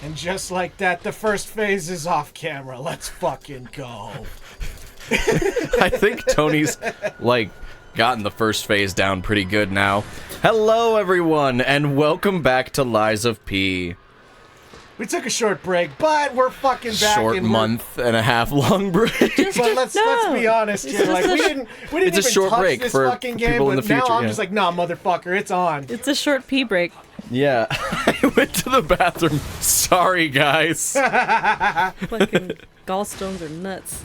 And just like that, the first phase is off camera. Let's fucking go. I think Tony's, like, gotten the first phase down pretty good now. Hello, everyone, and welcome back to Lies of P. We took a short break, but we're fucking back. Short month and a half long break. But let's be honest here. Like we didn't it's a even short touch break this for fucking game, people in but the future. now I'm just like, nah, motherfucker, it's on. It's a short pee break. Yeah, I went to the bathroom. Sorry, guys. Fucking gallstones are nuts.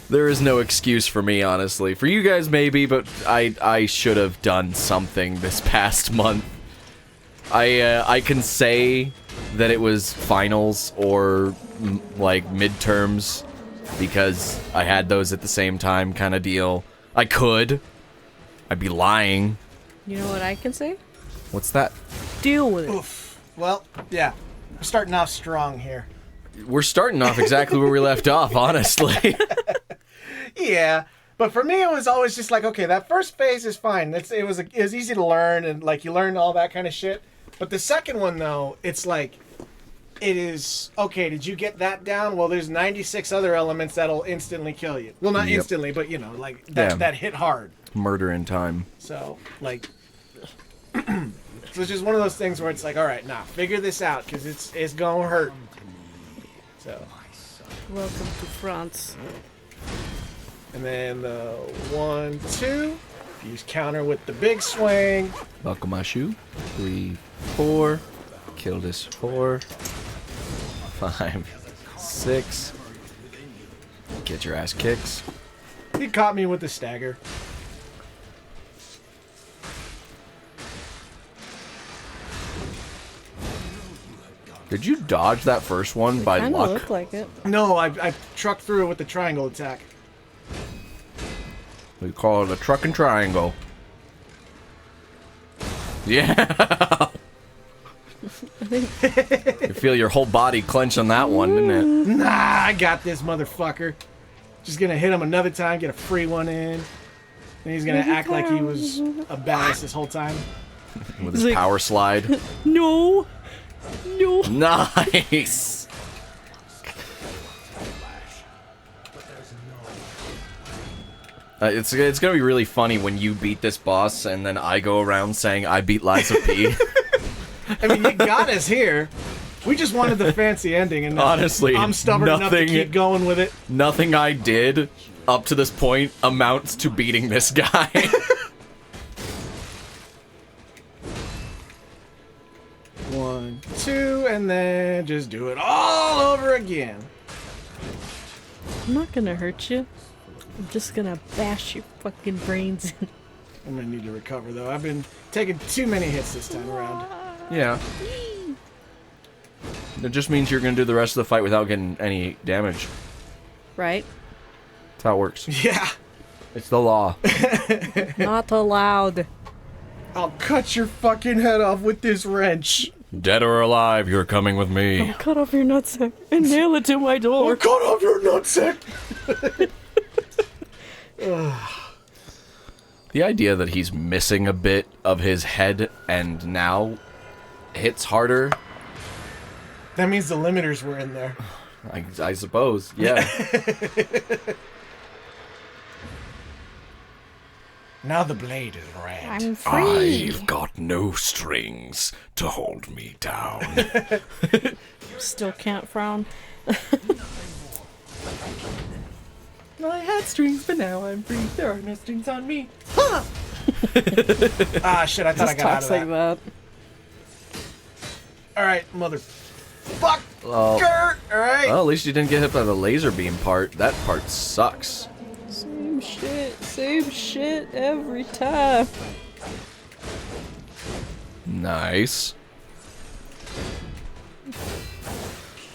There is no excuse for me, honestly. For you guys, maybe, but I should have done something this past month. I can say that it was finals or like midterms because I had those at the same time, kind of deal. I'd be lying. You know what I can say? What's that? Deal with it. Oof. Well, yeah, we're starting off strong here. We're starting off exactly where we left off, honestly. Yeah, but for me, it was always just like, okay, that first phase is fine. It was easy to learn, and like you learned all that kind of shit. But the second one, though, it's like, it is, okay, did you get that down? Well, there's 96 other elements that'll instantly kill you. Well, not instantly, but, you know, like, that hit hard. Murder in time. So, like, so it's just one of those things where it's like, all right, nah, figure this out, because it's going to hurt. So. Welcome to France. And then the 1, 2, use counter with the big swing. Buckle my shoe. 3, 4. Kill this 4. 5, 6. Get your ass kicks. He caught me with the stagger. Did you dodge that first one by Kinda luck? looked like it. No, I trucked through it with the triangle attack. We call it a truck and triangle. Yeah. You feel your whole body clench on that one, didn't it? Nah, I got this motherfucker. Just gonna hit him another time, get a free one in. Then he's gonna act like he was a badass this whole time. With his power slide. No. No. Nice. It's gonna be really funny when you beat this boss and then I go around saying I beat Lies of P. I mean, you got us here. We just wanted the fancy ending, and honestly, I'm stubborn enough to keep going with it. Nothing I did up to this point amounts to beating this guy. One, 2, and then just do it all over again. I'm not gonna hurt you. I'm just gonna bash your fucking brains in. I'm gonna need to recover, though. I've been taking too many hits this time around. Yeah. It just means you're gonna do the rest of the fight without getting any damage. Right? That's how it works. Yeah. It's the law. Not allowed. I'll cut your fucking head off with this wrench. Dead or alive, you're coming with me. I'll cut off your nutsack and nail it to my door. I'll cut off your nutsack. The idea that he's missing a bit of his head and now hits harder. That means the limiters were in there. I suppose, yeah. Now the blade is red. I'm free. I've got no strings to hold me down. Still can't frown. I had strings, but now I'm free. There are no strings on me. Ah, shit, I thought I Just got out talks of like that. that. Alright, motherfucker. Oh. Alright. Well, at least you didn't get hit by the laser beam part. That part sucks. Same shit every time. Nice.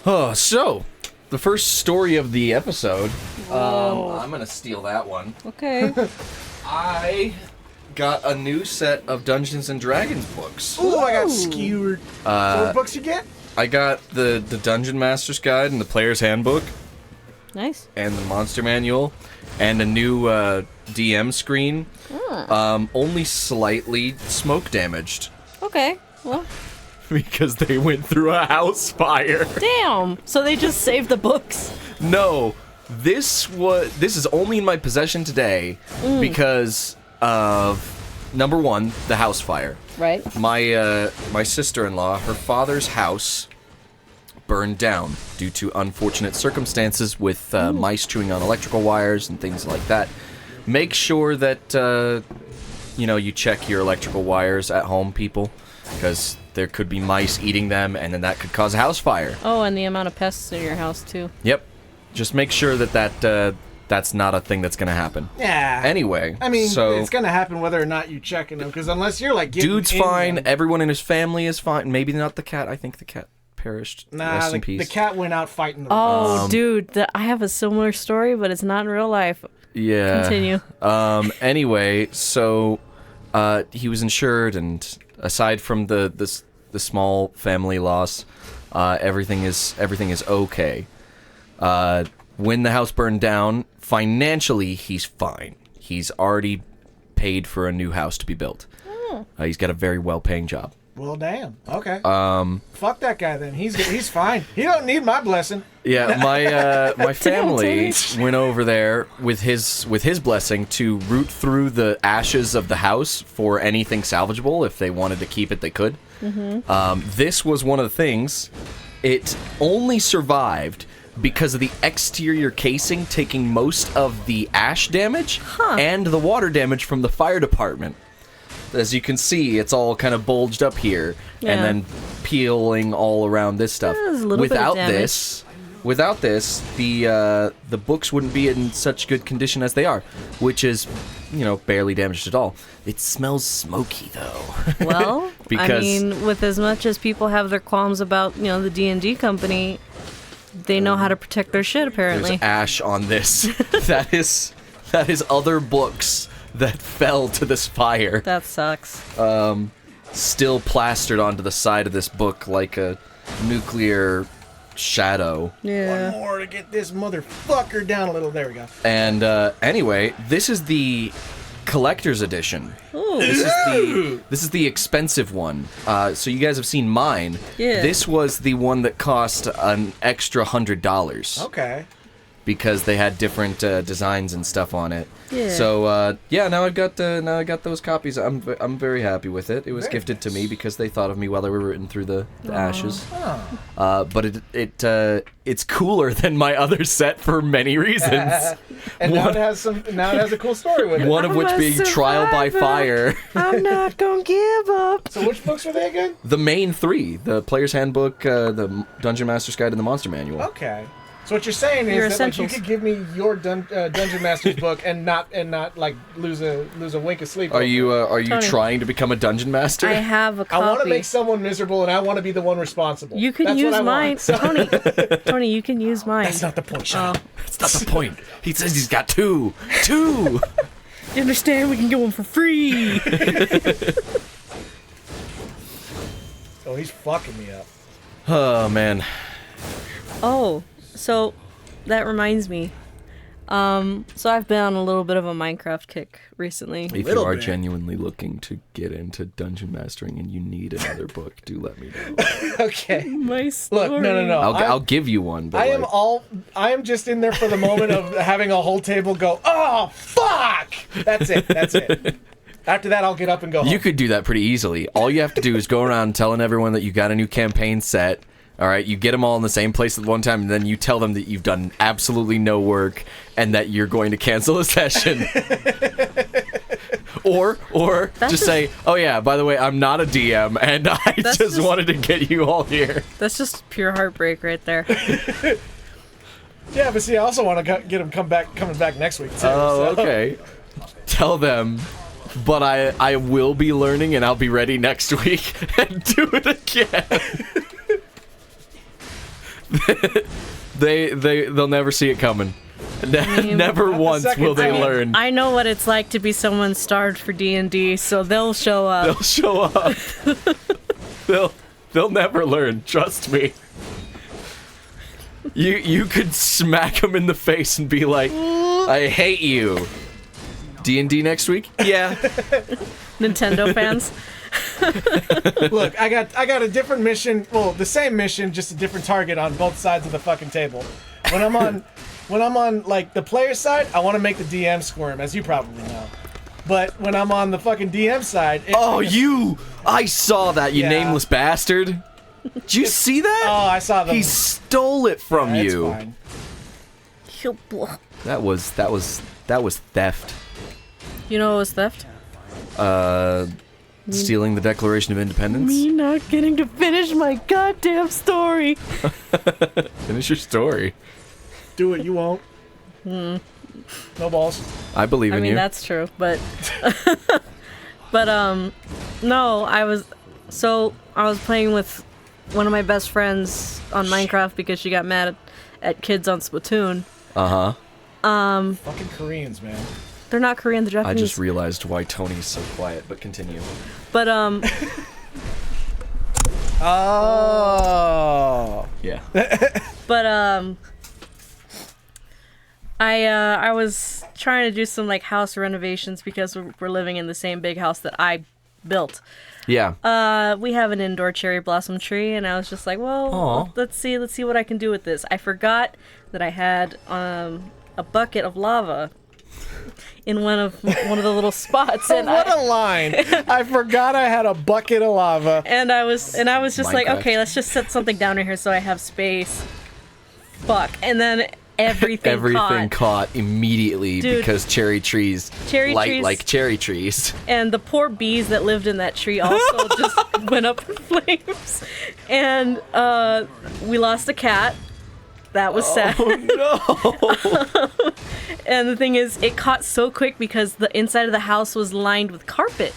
Oh, so the first story of the episode. I'm gonna steal that one. Okay. I got a new set of Dungeons and Dragons books. Ooh, I got skewered. So what books you get? I got the Dungeon Master's Guide and the Player's Handbook. Nice. And the Monster Manual. And a new DM screen. Only slightly smoke damaged. Okay. Well, because they went through a house fire. Damn. So they just saved the books. No, this is only in my possession today because of number one, the house fire. Right. My sister-in-law, her father's house burned down due to unfortunate circumstances with mice chewing on electrical wires and things like that. Make sure that you check your electrical wires at home, people, because there could be mice eating them, and then that could cause a house fire. Oh, and the amount of pests in your house too. Yep. Just make sure that that's not a thing that's gonna happen. Yeah. Anyway, I mean, so it's gonna happen whether or not you checking them, because unless you're like getting dude's in fine. them- Everyone in his family is fine. Maybe not the cat. I think the cat perished. Nah, Rest in the peace. cat went out fighting the Oh, dude, I have a similar story, but it's not in real life. Yeah. Continue. Anyway, so he was insured, and aside from the small family loss, everything is okay. When the house burned down, financially he's fine. He's already paid for a new house to be built. He's got a very well-paying job. Well, damn. Okay. Fuck that guy then. He's fine. He don't need my blessing. Yeah, my family went over there with his blessing to root through the ashes of the house for anything salvageable. If they wanted to keep it, they could. This was one of the things. It only survived because of the exterior casing taking most of the ash damage and the water damage from the fire department. As you can see, it's all kind of bulged up here and then peeling all around this stuff. there's a little bit of damage. Without this, the books wouldn't be in such good condition as they are, which is, barely damaged at all. It smells smoky though. Well, Because- I mean, with as much as people have their qualms about, the D&D company, they know how to protect their shit, apparently. There's ash on this. that is other books that fell to this fire. That sucks. Still plastered onto the side of this book like a nuclear shadow. Yeah. One more to get this motherfucker down a little. There we go. And anyway, this is the collector's edition. Ooh. This is the expensive one. So you guys have seen mine. Yeah. This was the one that cost an extra $100. Okay. Because they had different designs and stuff on it. Yeah. So now I got those copies. I'm very happy with it. It was Very gifted to nice. me because they thought of me while they were rooting through the ashes. Oh. But it's cooler than my other set for many reasons. And now it has a cool story with it. One of I'm which a being Trial by survivor. Fire. I'm not gonna give up. So which books were they again? The main three: the Player's Handbook, the Dungeon Master's Guide, and the Monster Manual. Okay. So what you're saying is Your that like, you essentials. could give me your Dungeon Master's book and not like lose a wink of sleep. Are over you it. Tony, trying to become a dungeon master? I have a I copy. want to make someone miserable, and I want to be the one responsible. You can That's use what I mine, want. Tony. Tony, you can use mine. That's not the point. Shut up. That's not the point. He says he's got two. Two. You understand? We can get one for free. Oh, he's fucking me up. Oh man. Oh, so that reminds me. So I've been on a little bit of a Minecraft kick recently. If you Little are bit. genuinely looking to get into dungeon mastering and you need another book, do let me know. Okay. My story. Look, no. I'll give you one. But I am just in there for the moment of having a whole table go, oh, fuck! That's it. After that, I'll get up and go home. You could do that pretty easily. All you have to do is go around telling everyone that you got a new campaign set. All right, you get them all in the same place at one time, and then you tell them that you've done absolutely no work and that you're going to cancel a session. or just say, "Oh yeah, by the way, I'm not a DM, and I just wanted to get you all here." That's just pure heartbreak right there. Yeah, but see, I also want to get him coming back next week, too. Oh, so. okay. Tell them, but I will be learning, and I'll be ready next week and do it again. They'll never see it coming. Never once will they learn. I know what it's like to be someone starved for D&D, so they'll show up. They'll show up. They'll never learn. Trust me. You could smack them in the face and be like, "I hate you." D&D next week? Yeah. Nintendo fans. Look, I got a different mission. Well, the same mission, just a different target on both sides of the fucking table. When I'm on like the player side, I want to make the DM squirm, as you probably know. But when I'm on the fucking DM side, I saw that, you Yeah. nameless bastard. Did you see that? Oh, I saw them. He stole it from It's you. fine. That was theft. You know what was theft? Stealing the Declaration of Independence. Me not getting to finish my goddamn story. Finish your story. Do it, you won't. No balls. I believe I in mean, you. that's true, but no, I was playing with one of my best friends on Minecraft because she got mad at kids on Splatoon. Uh-huh. Fucking Koreans, man. They're not Korean, they're I Japanese. just realized why Tony's so quiet, but continue. But Oh. Yeah. But I was trying to do some like house renovations because we're living in the same big house that I built. Yeah. We have an indoor cherry blossom tree, and I was just like, well, Aw. let's see what I can do with this. I forgot that I had a bucket of lava in one of the little spots, and What a line! I forgot I had a bucket of lava. And I was just like, Minecraft. okay, let's just set something down in here so I have space. Fuck. And then everything caught immediately. Dude. Because cherry trees light trees- like cherry trees. And the poor bees that lived in that tree also just went up in flames. And we lost a cat. That was sad. Oh no! And the thing is, it caught so quick because the inside of the house was lined with carpet.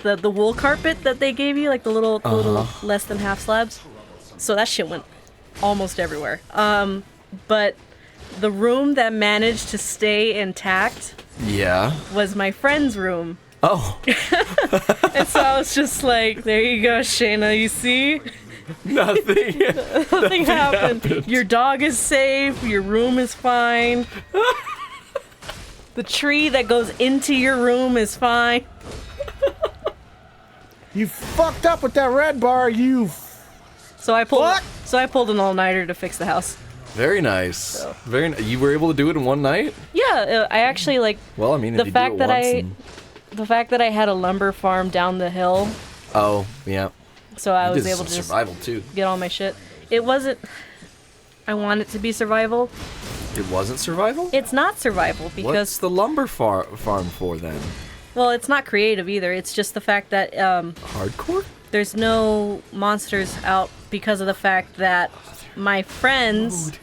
The wool carpet that they gave you, like the little less than half slabs. So that shit went almost everywhere. But the room that managed to stay intact Yeah. was my friend's room. Oh. And so I was just like, there you go, Shayna, you see? Nothing. Nothing happened. Your dog is safe, your room is fine. The tree that goes into your room is fine. You fucked up with that red bar, you. So I pulled What? an all-nighter to fix the house. Very nice. You were able to do it in one night? Yeah, I actually like Well, I mean, the if you fact do it that once I and- the fact that I had a lumber farm down the hill, Oh, yeah. so I You was did able some to just survival too. get all my shit. It wasn't. I want it to be survival. It wasn't survival? It's not survival What's because the lumber farm for then? well, it's not creative either. It's just the fact that Hardcore? there's no monsters out because of the fact that my friends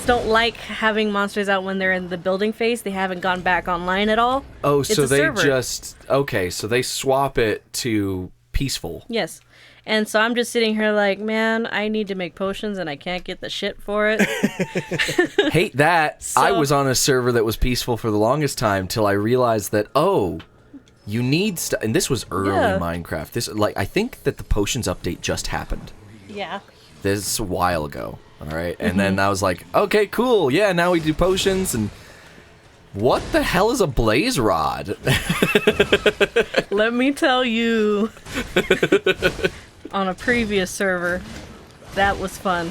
don't like having monsters out when they're in the building phase. They haven't gone back online at all. Oh, It's so a they server. just so they swap it to peaceful. Yes. And so I'm just sitting here like, man, I need to make potions and I can't get the shit for it. Hate that. I So- was on a server that was peaceful for the longest time till I realized that you need stuff. And this was early Yeah. Minecraft. I think that the potions update just happened. Yeah. This is a while ago. All right, and then I was like, okay, cool. Yeah, now we do potions and. What the hell is a blaze rod? Let me tell you, on a previous server, that was fun.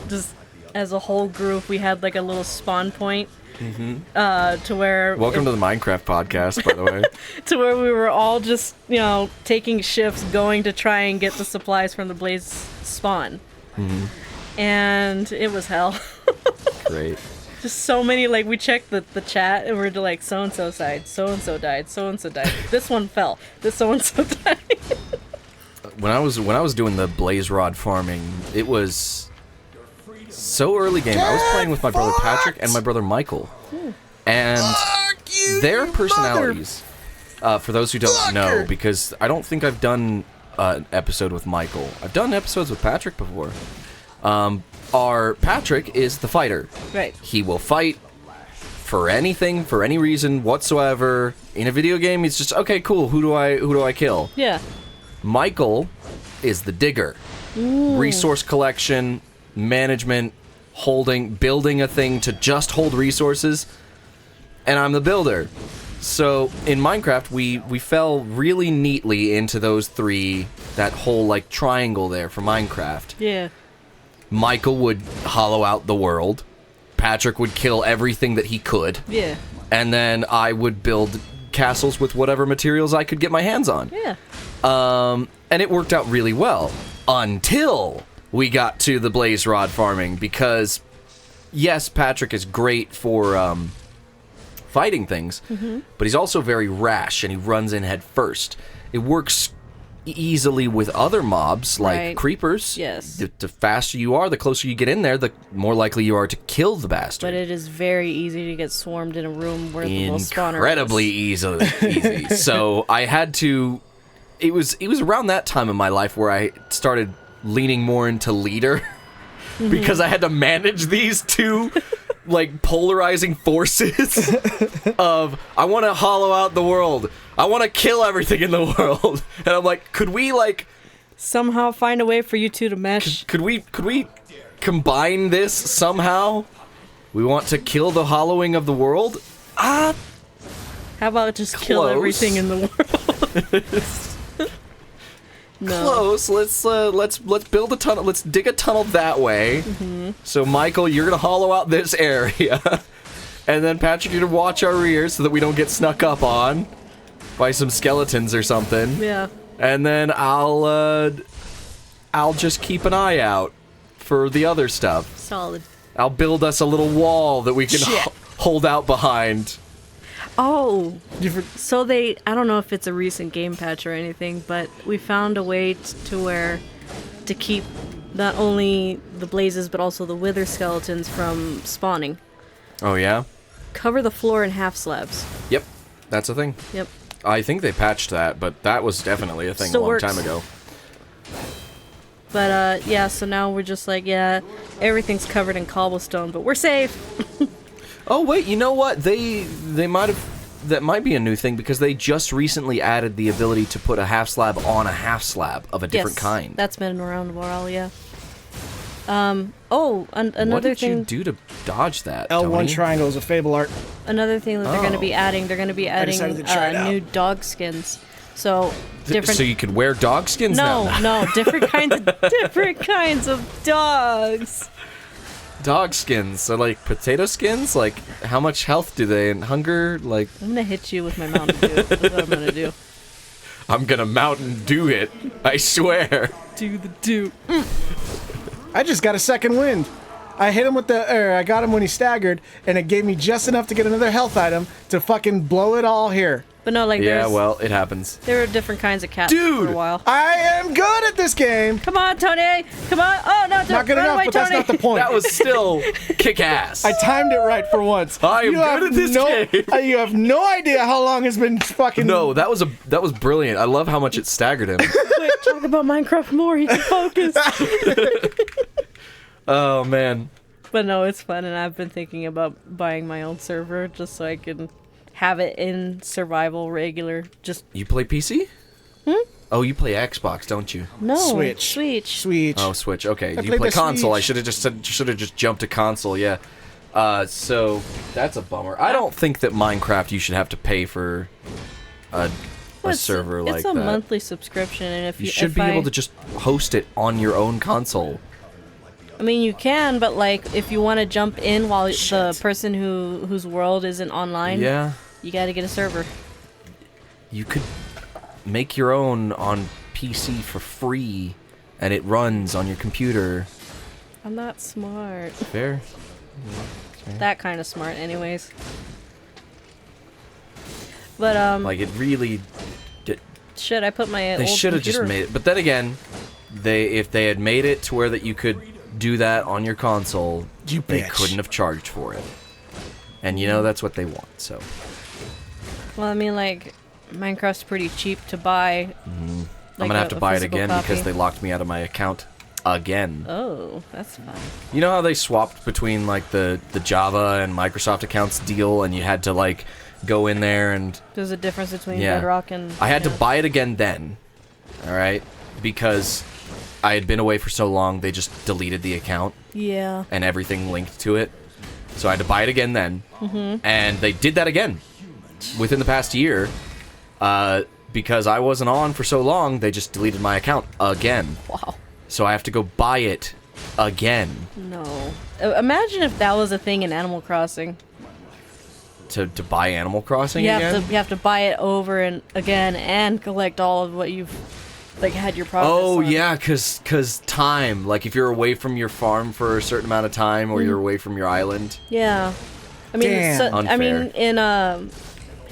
Just as a whole group, we had like a little spawn point to where Welcome to the Minecraft podcast, by the way. to where we were all just taking shifts, going to try and get the supplies from the blaze spawn, and it was hell. Great. Just so many, like, we checked the chat and we're like, so-and-so died, so-and-so died, so-and-so died. This one fell, this so-and-so died. When I was doing the blaze rod farming, it was so early game. I was playing with my brother Patrick and my brother Michael, and their personalities. For those who don't know, because I don't think I've done an episode with Michael. I've done episodes with Patrick before. Our Patrick is the fighter. Right. He will fight for anything, for any reason whatsoever. In a video game, he's just okay, cool. Who do I kill? Yeah. Michael is the digger. Resource collection, management, building a thing to just hold resources. And I'm the builder. So in Minecraft, we fell really neatly into those three, that whole like triangle there for Minecraft. Yeah. Michael would hollow out the world. Patrick would kill everything that he could. Yeah. And then I would build castles with whatever materials I could get my hands on. Yeah. And it worked out really well until we got to the blaze rod farming, because yes, Patrick is great for fighting things, but he's also very rash and he runs in head first. It works easily with other mobs like Right. creepers. Yes. The faster you are, the closer you get in there, the more likely you are to kill the bastard. But it is very easy to get swarmed in a room where the little spawner Incredibly is. easy. So I had to. It was around that time in my life where I started leaning more into leader because I had to manage these two like polarizing forces of I want to hollow out the world, I want to kill everything in the world, and I'm like, could we like Somehow find a way for you two to mesh. could we combine this somehow? We want to kill the hollowing of the world. How about just kill Close. everything in the world? No. Close. Let's build a tunnel. Let's dig a tunnel that way. So Michael, you're gonna hollow out this area, and then Patrick, you're gonna watch our rear so that we don't get snuck up on by some skeletons or something. Yeah. And then I'll just keep an eye out for the other stuff. Solid. I'll build us a little wall that we can Shit. hold out behind. Oh, Different. so I don't know if it's a recent game patch or anything, but we found a way to keep not only the blazes but also the wither skeletons from spawning. Oh yeah. Cover the floor in half slabs. Yep. That's a thing. Yep. I think they patched that, but that was definitely a thing Still a long works. time ago. But yeah, so now we're just like, yeah, everything's covered in cobblestone, but we're safe. Oh wait, you know what? They might have. That might be a new thing because they just recently added the ability to put a half slab on a half slab of a different Yes, kind. That's been around a while, yeah. Another what did thing. you do to dodge that? L1 Tony? triangle is a fable art. Another thing that they're going to be Oh. adding. They're going to be adding decided to try it out. new dog skins. So different. So you could wear dog skins no, now. no, different kinds of dogs. Dog skins. So like potato skins. Like how much health do they and hunger? Like I'm gonna hit you with my Mountain Dew. That's what I'm gonna do. I'm gonna Mountain Dew it. I swear. Do the do. I just got a second wind. I hit him with I got him when he staggered, and it gave me just enough to get another health item to fucking blow it all here. But no, like Yeah, there's, well, it happens. there were different kinds of cats for Dude, a while. I am good at this game. Come on, Tony! Come on! Oh no! Don't Not good run enough, away, but that's Tony. not the point. That was still kick ass. I timed it right for once. I am You good have at this no, game. You have no idea how long it's been fucking. No, that was brilliant. I love how much it staggered him. Wait, talk about Minecraft more. You can focus. Oh man. But no, it's fun, and I've been thinking about buying my own server just so I can have it in survival regular. Just You play PC? Oh, you play Xbox, don't you? no Switch. Switch. Oh, Switch. Okay, you played play the console. I Switch. should have just jumped to console. Yeah. So that's a bummer. I don't think that Minecraft you should have to pay for a Well, server like it's a that. monthly subscription, and if You you should if be I, able to just host it on your own console. I mean, you can, but like if you want to jump in while the Shit. person whose world isn't online, Yeah. you got to get a server. You could make your own on PC for free, and it runs on your computer. I'm not smart. Fair. That kind of smart, anyways. But Like it really. shit, I put my They old should have just computer- made it. But then again, if they had made it to where that you could do that on your console, You they bitch. couldn't have charged for it. And you know that's what they want. So Well, I mean, like Minecraft's pretty cheap to buy. I'm like gonna have to a buy it physical again copy. because they locked me out of my account again. Oh, that's fun. You know how they swapped between like the Java and Microsoft accounts deal, and you had to like go in there and There's a difference between Yeah. Bedrock and. I had to yeah. buy it again then. All right, because I had been away for so long, they just deleted the account Yeah. and everything linked to it. So I had to buy it again then, and they did that again. within the past year, because I wasn't on for so long, they just deleted my account again. Wow. So I have to go buy it again. No. Imagine if that was a thing in Animal Crossing. To buy Animal Crossing You again? have to buy it over and again and collect all of what you've like had your progress Oh on. yeah, cause time. Like if you're away from your farm for a certain amount of time, or you're away from your island. Yeah. I mean, Damn. I mean, Unfair.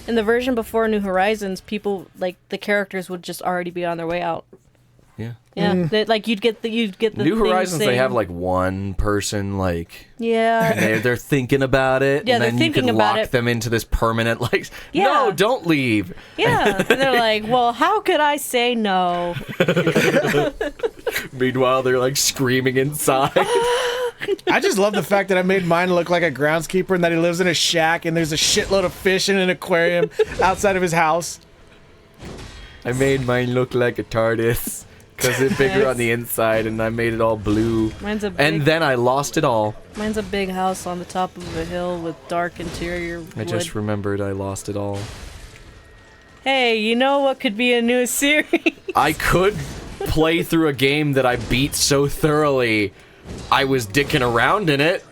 in the version before New Horizons, people like the characters would just already be on their way out. Yeah. Yeah, you'd get the New thing Horizons, they saying- have like one person like yeah. they're thinking about it, Yeah, and they're then you thinking can about lock it. them into this permanent like. Yeah. No, don't leave. Yeah, and they're like, well, how could I say no? Meanwhile, they're like screaming inside. I just love the fact that I made mine look like a groundskeeper and that he lives in a shack and there's a shitload of fish in an aquarium outside of his house. I made mine look like a TARDIS because it's bigger on the inside, and I made it all blue. Mine's a big, And then I lost it all. mine's a big house on the top of a hill with dark interior wood. I just remembered I lost it all. Hey, you know what could be a new series? I could play through a game that I beat so thoroughly I was dicking around in it.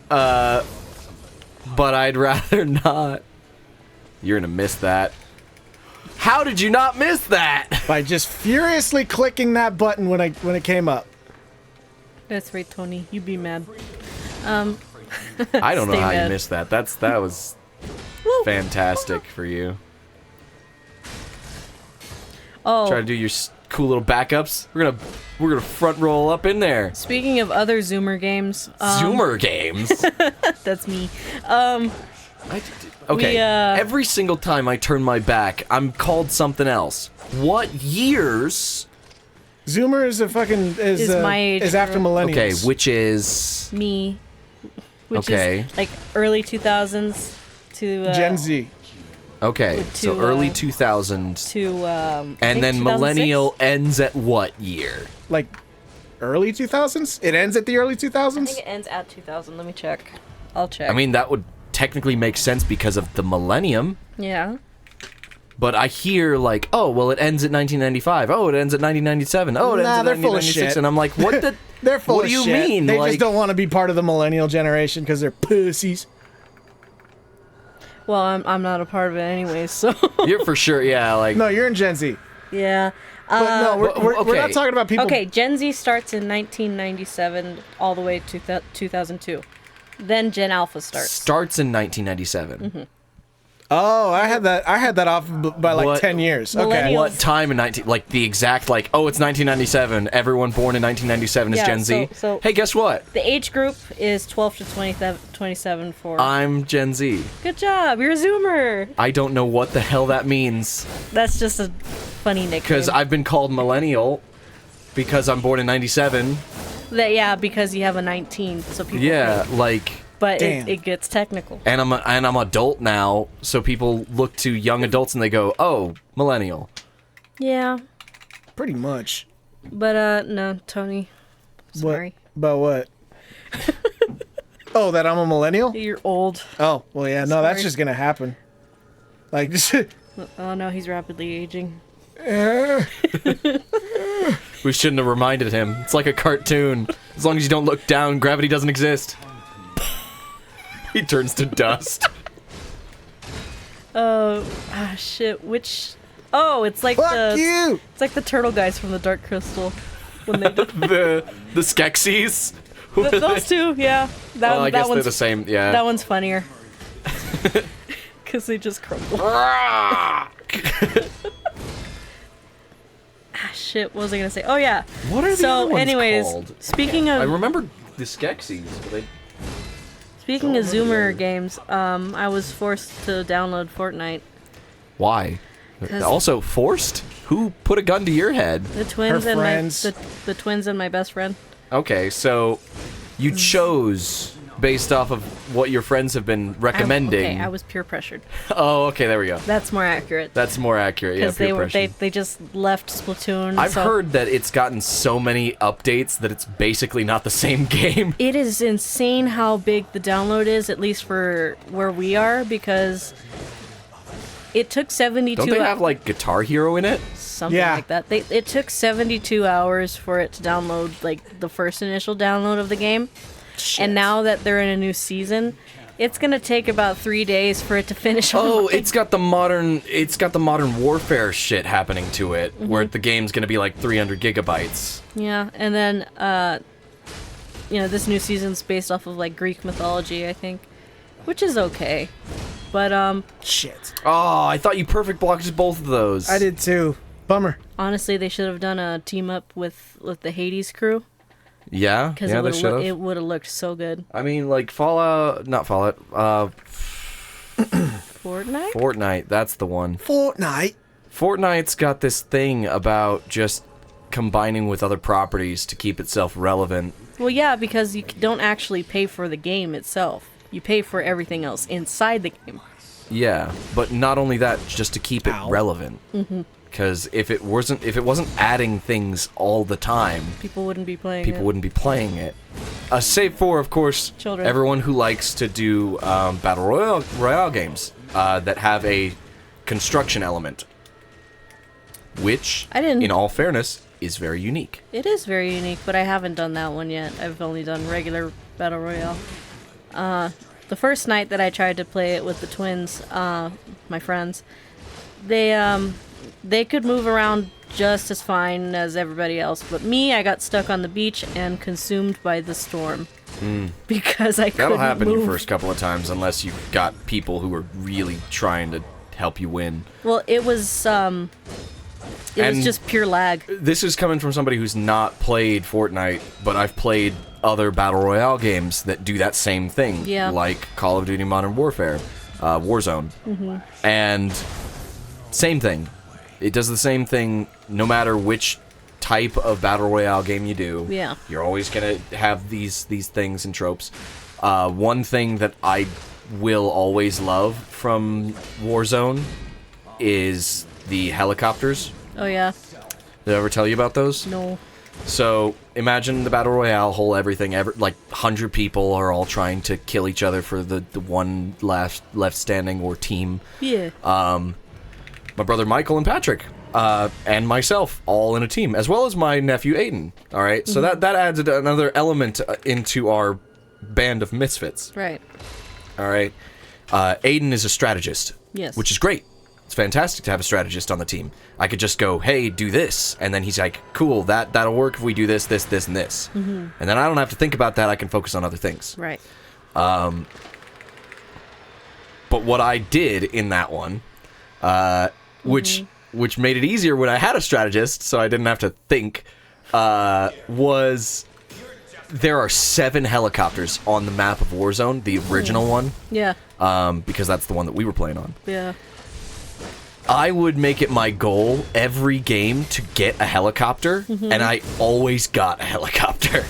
But I'd rather not. You're gonna miss that. How did you not miss that? By just furiously clicking that button when it came up. That's right, Tony. You be mad. I don't know Stay how you mad. missed that. That was fantastic for you. Oh, Try to do your cool little backups. We're gonna front roll up in there. speaking of other Zoomer games, Zoomer games. that's me. Okay. We, Every single time I turn my back, I'm called something else. What years? Zoomer is a fucking Is my age is after group. millennials. Okay, which is Me, which Okay. is like early 2000s to Gen Z. okay. So to, early 2000s, to I and think then 2006? millennial ends at what year? Like early 2000s? It ends at the early I 2000s? think it ends at 2000. Let me check. I'll check. I mean, that would technically make sense because of the millennium. yeah. But I hear like, oh, well, it ends at 1995. Oh, it ends at 1997. Oh, it ends Nah, at they're full of 1996. shit. And I'm like, what the? They're full What of do you shit. mean? They Like- just don't want to be part of the millennial generation because they're pussies. Well, I'm not a part of it anyway, so You're for sure, yeah. Like, No, you're in Gen Z. yeah. But no, we're okay. not talking about people. Okay, Gen Z starts in 1997 all the way to 2002. Then Gen Alpha starts. in 1997. Mm-hmm. Oh, I had that off by like What- 10 years. Okay. Millennials. What time in 19? Like the exact like? Oh, it's 1997. Everyone born in 1997 is Yeah, Gen Z. so- Hey, guess what? The age group is 12 to 27 for. I'm Gen Z. Good job, you're a Zoomer. I don't know what the hell that means That's just a funny nickname. because I've been called millennial because I'm born in 97. Yeah, because you have a 19, so people. Yeah, think. like. But Damn. it gets technical. And I'm adult now, so people look to young adults and they go, "Oh, millennial." Yeah, Pretty much. but no, Tony. Sorry, But what? Oh, that I'm a millennial? you're old. Oh, well, yeah. No, that's Sorry. just going to happen. Like, just. Oh no, he's rapidly aging. We shouldn't have reminded him. It's like a cartoon. As long as you don't look down, gravity doesn't exist. He turns to dust. Shit. Which? Oh, it's like Fuck you! It's like the turtle guys from the Dark Crystal. When they the Skeksis. those two, yeah. That Well, I that guess they're one's the same. Yeah. that one's funnier. Because they just crumble. Shit. What was I gonna say? Oh yeah. What are the So, other ones anyways, called? speaking I of remember the Skeksis. But speaking of Zoomer games, I was forced to download Fortnite. why? 'Cause- Also forced? Who put a gun to your head? The twins Her and friends. the twins and my best friend. Okay, so you chose based off of what your friends have been recommending. Okay, I was peer pressured. Oh, okay, there we go. That's more accurate. That's more accurate. Yeah, Because peer they were pressure. they just left Splatoon. I've so heard that it's gotten so many updates that it's basically not the same game. it is insane how big the download is, at least for where we are, because It took 72 Don't they have like Guitar Hero in it? something Yeah. like that. It took 72 hours for it to download, like the first initial download of the game. Shit. And now that they're in a new season, it's gonna take about 3 days for it to finish. Oh, online. it's got the modern warfare shit happening to it, where the game's gonna be like 300 gigabytes. Yeah, and then this new season's based off of like Greek mythology, I think, which is okay. But Shit. Oh, I thought you perfect blocked both of those. I did too. Bummer. honestly, they should have done a team up with the Hades crew, Yeah, because yeah, they should have. it would have looked so good. I mean, like not Fallout. Fortnite. Fortnite. That's the one. Fortnite. Fortnite's got this thing about just combining with other properties to keep itself relevant. Well, yeah, because you don't actually pay for the game itself. You pay for everything else inside the game. Yeah, but not only that, just to keep it Ow. relevant. Because if it wasn't adding things all the time, People wouldn't be playing people it. wouldn't be playing it. Save for, of course, Children. everyone who likes to do battle royale games that have a construction element, which, I didn't- in all fairness, is very unique. It is very unique, but I haven't done that one yet. I've only done regular Battle Royale. The first night that I tried to play it with the twins, my friends, they could move around just as fine as everybody else, but me, I got stuck on the beach and consumed by the storm because I couldn't That'll happen move. your first couple of times unless you've got people who are really trying to help you win. Well, it was And- just pure lag. This is coming from somebody who's not played Fortnite, but I've played other battle royale games that do that same thing, Yeah. like Call of Duty Modern Warfare, Warzone, and same thing. It does the same thing no matter which type of battle royale game you do. Yeah. You're always gonna have these things and tropes. One thing that I will always love from Warzone is the helicopters. Oh yeah, Did I ever tell you about those? no. So imagine the battle royale, whole everything, like 100 people are all trying to kill each other for the one left standing or team. Yeah. My brother Michael and Patrick, and myself, all in a team, as well as my nephew Aiden. All right, so that adds another element into our band of misfits. Right. All right, Aiden is a strategist. Yes. Which is great. It's fantastic to have a strategist on the team. I could just go, hey, do this, and then he's like, cool, that'll work if we do this, this, this, and this. And then I don't have to think about that. I can focus on other things. Right. But what I did in that one, which made it easier when I had a strategist, so I didn't have to think, was there are 7 helicopters on the map of Warzone, the original one, Yeah. because that's the one that we were playing on. Yeah. I would make it my goal every game to get a helicopter, and I always got a helicopter.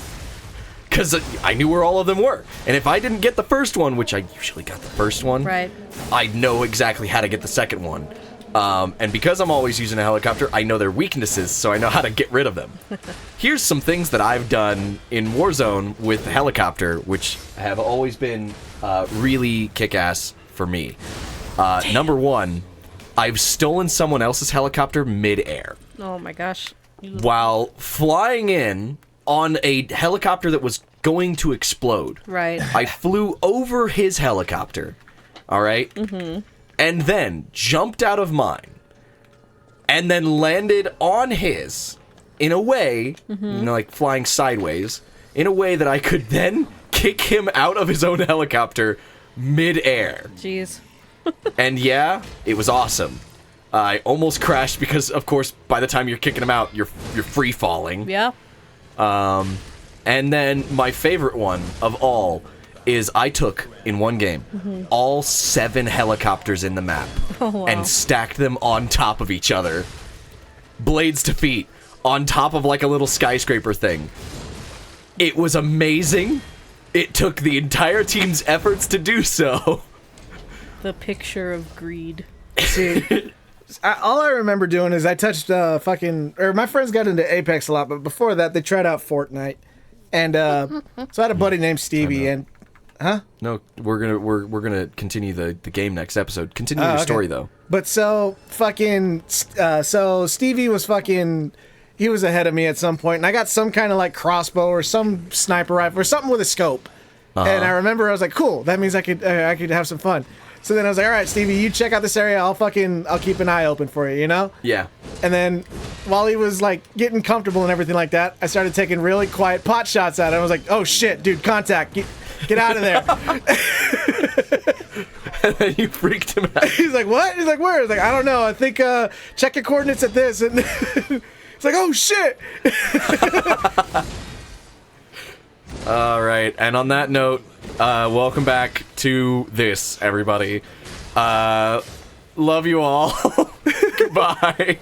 Because I knew where all of them were. And if I didn't get the first one, which I usually got the first one, Right. I know exactly how to get the second one. And because I'm always using a helicopter, I know their weaknesses, so I know how to get rid of them. Here's some things that I've done in Warzone with the helicopter, which have always been really kick-ass for me. Number one, I've stolen someone else's helicopter mid-air Oh my gosh. while flying in on a helicopter that was going to explode. Right. I flew over his helicopter, all right? And then jumped out of mine and then landed on his in a way, like flying sideways, in a way that I could then kick him out of his own helicopter mid-air. Jeez. And yeah, it was awesome. I almost crashed because, of course, by the time you're kicking him out, you're free falling. Yeah. And then my favorite one of all is I took, in one game, all 7 helicopters in the map Oh, wow. and stacked them on top of each other. Blades to feet, on top of like a little skyscraper thing. It was amazing. It took the entire team's efforts to do so. The picture of greed. See, all I remember doing is I touched my friends got into Apex a lot, but before that they tried out Fortnite, and so I had a buddy named Stevie, and Huh? No, we're gonna continue the game next episode. Continue your okay. story though. But so fucking so Stevie was fucking he was ahead of me at some point, and I got some kind of like crossbow or some sniper rifle or something with a scope. And I remember I was like, cool, that means I could have some fun. So then I was like, all right, Stevie, you check out this area. I'll keep an eye open for you, you know? Yeah. And then while he was like getting comfortable and everything like that, I started taking really quiet pot shots at him. I was like, oh shit, dude, contact, get out of there. And then you freaked him out. He's like, what? He's like, where? He's like, I don't know. I think check your coordinates at this. And it's like, oh shit. All right, and on that note, welcome back to this, everybody. Love you all. Goodbye.